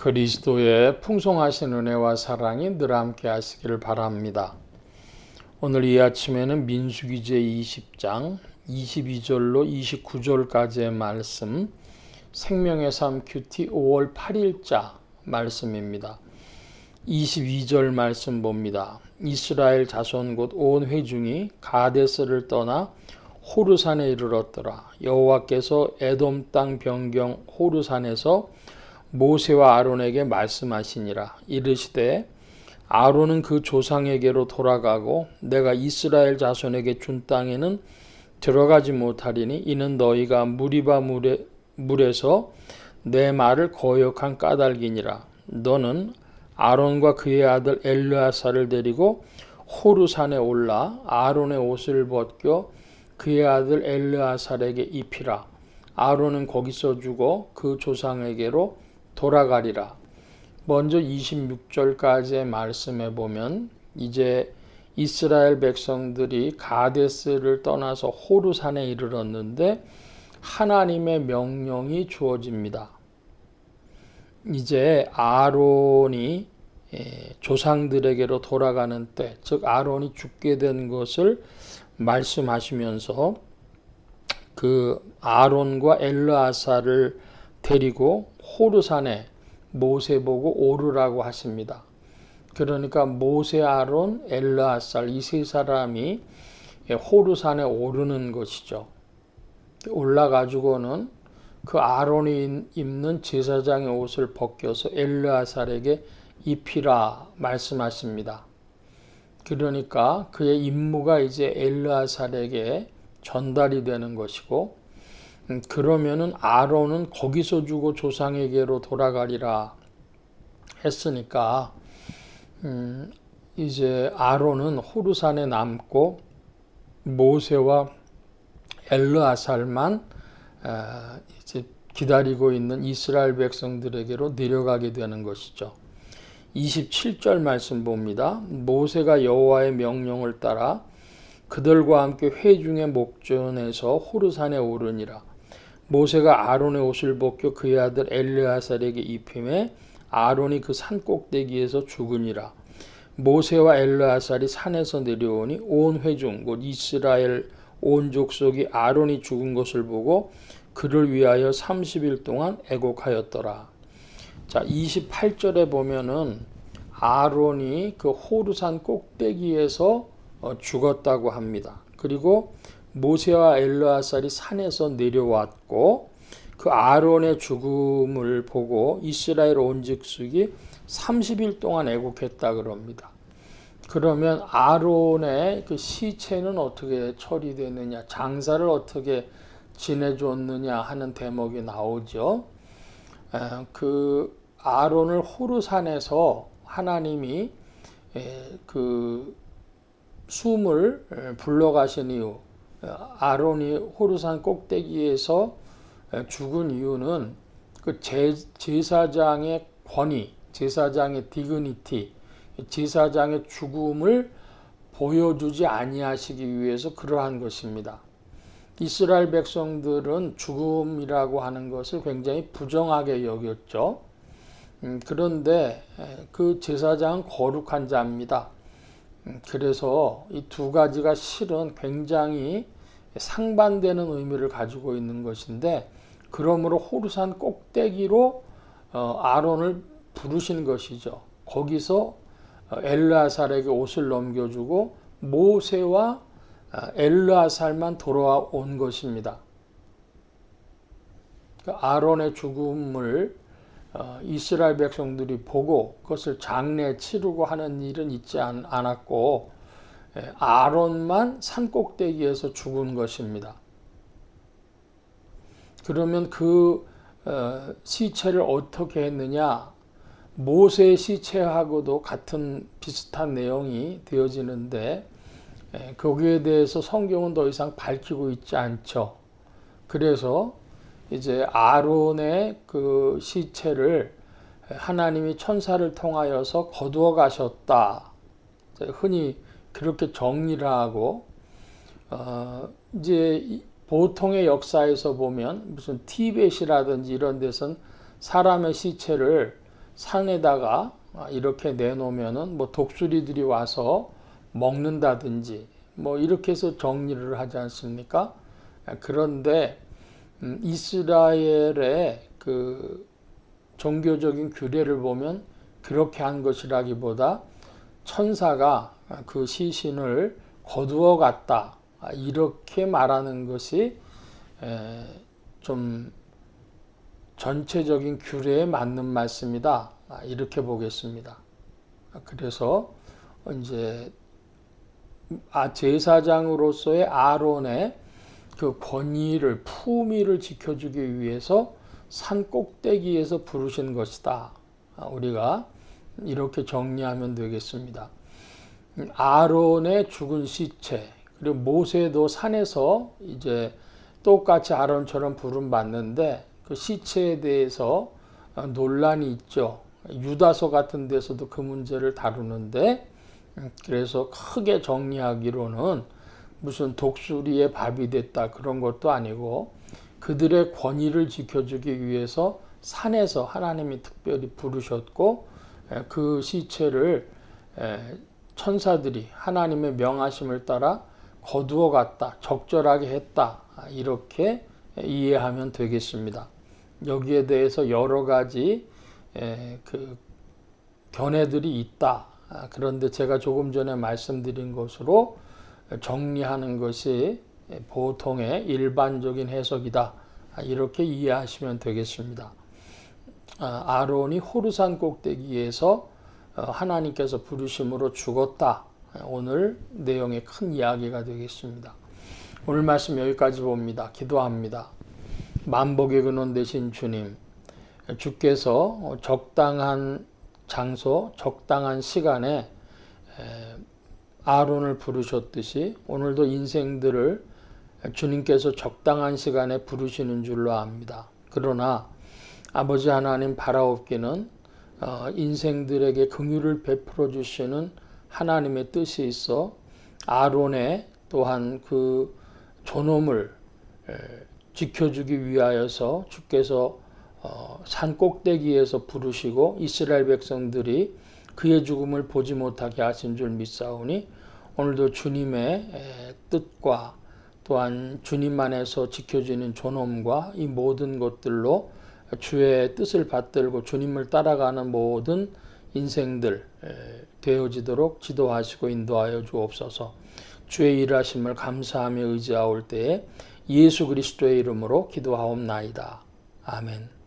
그리스도의 풍성하신 은혜와 사랑이 늘 함께 하시기를 바랍니다. 오늘 이 아침에는 민수기 제20장 22절로 29절까지의 말씀, 생명의 삶 큐티 5월 8일자 말씀입니다. 22절 말씀 봅니다. 이스라엘 자손 곧 온 회중이 가데스를 떠나 호르산에 이르렀더라. 여호와께서 에돔 땅 변경 호르산에서 모세와 아론에게 말씀하시니라. 이르시되 아론은 그 조상에게로 돌아가고 내가 이스라엘 자손에게 준 땅에는 들어가지 못하리니 이는 너희가 무리바 물에서 내 말을 거역한 까닭이니라. 너는 아론과 그의 아들 엘르아사를 데리고 호르산에 올라 아론의 옷을 벗겨 그의 아들 엘르아살에게 입히라. 아론은 거기서 죽어 그 조상에게로 돌아가리라. 먼저 26절까지의 말씀에 보면 이제 이스라엘 백성들이 가데스를 떠나서 호르산에 이르렀는데 하나님의 명령이 주어집니다. 이제 아론이 조상들에게로 돌아가는 때, 즉 아론이 죽게 된 것을 말씀하시면서 그 아론과 엘르아사를 데리고 호르산에 모세 보고 오르라고 하십니다. 그러니까 모세, 아론, 엘르아살 이 세 사람이 호르산에 오르는 것이죠. 올라가지고는 그 아론이 입는 제사장의 옷을 벗겨서 엘르아살에게 입히라 말씀하십니다. 그러니까 그의 임무가 이제 엘르아살에게 전달이 되는 것이고, 그러면은 아론은 거기서 죽어 조상에게로 돌아가리라 했으니까 이제 아론은 호르산에 남고 모세와 엘르아살만 이제 기다리고 있는 이스라엘 백성들에게로 내려가게 되는 것이죠. 27절 말씀 봅니다. 모세가 여호와의 명령을 따라 그들과 함께 회중의 목전에서 호르산에 오르니라. 모세가 아론의 옷을 벗겨 그의 아들 엘르아살에게 입히매 아론이 그 산 꼭대기에서 죽으니라. 모세와 엘르아살이 산에서 내려오니 온 회중 곧 이스라엘 온 족속이 아론이 죽은 것을 보고 그를 위하여 30일 동안 애곡하였더라. 자, 28절에 보면은 아론이 그 호르산 꼭대기에서 죽었다고 합니다. 그리고 모세와 엘르아살이 산에서 내려왔고 그 아론의 죽음을 보고 이스라엘 온 족속이 30일 동안 애곡했다 그럽니다. 그러면 아론의 그 시체는 어떻게 처리되느냐, 장사를 어떻게 지내줬느냐 하는 대목이 나오죠. 그 아론을 호르산에서 하나님이 그 숨을 불러가신 이유, 아론이 호르산 꼭대기에서 죽은 이유는 그 제사장의 권위, 제사장의 디그니티, 제사장의 죽음을 보여주지 아니하시기 위해서 그러한 것입니다. 이스라엘 백성들은 죽음이라고 하는 것을 굉장히 부정하게 여겼죠. 그런데 그 제사장은 거룩한 자입니다. 그래서 이 두 가지가 실은 굉장히 상반되는 의미를 가지고 있는 것인데, 그러므로 호르산 꼭대기로 아론을 부르신 것이죠. 거기서 엘르아살에게 옷을 넘겨주고 모세와 엘르아살만 돌아온 것입니다. 아론의 죽음을 이스라엘 백성들이 보고 그것을 장례 치르고 하는 일은 있지 않았고 아론만 산 꼭대기에서 죽은 것입니다. 그러면 그 시체를 어떻게 했느냐? 모세의 시체하고도 같은 비슷한 내용이 되어지는데 거기에 대해서 성경은 더 이상 밝히고 있지 않죠. 그래서 이제 아론의 그 시체를 하나님이 천사를 통하여서 거두어 가셨다. 흔히 그렇게 정리를 하고 이제 보통의 역사에서 보면 무슨 티벳이라든지 이런 데선 사람의 시체를 산에다가 이렇게 내놓으면은 뭐 독수리들이 와서 먹는다든지 뭐 이렇게 해서 정리를 하지 않습니까? 그런데 이스라엘의 그 종교적인 규례를 보면 그렇게 한 것이라기보다 천사가 그 시신을 거두어 갔다 이렇게 말하는 것이 좀 전체적인 규례에 맞는 말씀이다 이렇게 보겠습니다. 그래서 이제 제사장으로서의 아론의 그 권위를 품위를 지켜주기 위해서 산 꼭대기에서 부르신 것이다. 우리가 이렇게 정리하면 되겠습니다. 아론의 죽은 시체 그리고 모세도 산에서 이제 똑같이 아론처럼 부름받는데 그 시체에 대해서 논란이 있죠. 유다서 같은 데서도 그 문제를 다루는데 그래서 크게 정리하기로는 무슨 독수리의 밥이 됐다 그런 것도 아니고 그들의 권위를 지켜주기 위해서 산에서 하나님이 특별히 부르셨고 그 시체를 천사들이 하나님의 명하심을 따라 거두어 갔다 적절하게 했다 이렇게 이해하면 되겠습니다. 여기에 대해서 여러 가지 그 견해들이 있다. 그런데 제가 조금 전에 말씀드린 것으로 정리하는 것이 보통의 일반적인 해석이다. 이렇게 이해하시면 되겠습니다. 아론이 호르산 꼭대기에서 하나님께서 부르심으로 죽었다. 오늘 내용의 큰 이야기가 되겠습니다. 오늘 말씀 여기까지 봅니다. 기도합니다. 만복의 근원 되신 주님, 주께서 적당한 장소, 적당한 시간에 아론을 부르셨듯이 오늘도 인생들을 주님께서 적당한 시간에 부르시는 줄로 압니다. 그러나 아버지 하나님 바라옵기는 인생들에게 긍휼을 베풀어 주시는 하나님의 뜻이 있어 아론의 또한 그 존엄을 지켜주기 위하여서 주께서 산 꼭대기에서 부르시고 이스라엘 백성들이 그의 죽음을 보지 못하게 하신 줄 믿사오니 오늘도 주님의 뜻과 또한 주님 안에서 지켜지는 존엄과 이 모든 것들로 주의 뜻을 받들고 주님을 따라가는 모든 인생들 되어지도록 지도하시고 인도하여 주옵소서. 주의 일하심을 감사하며 의지하올 때에 예수 그리스도의 이름으로 기도하옵나이다. 아멘.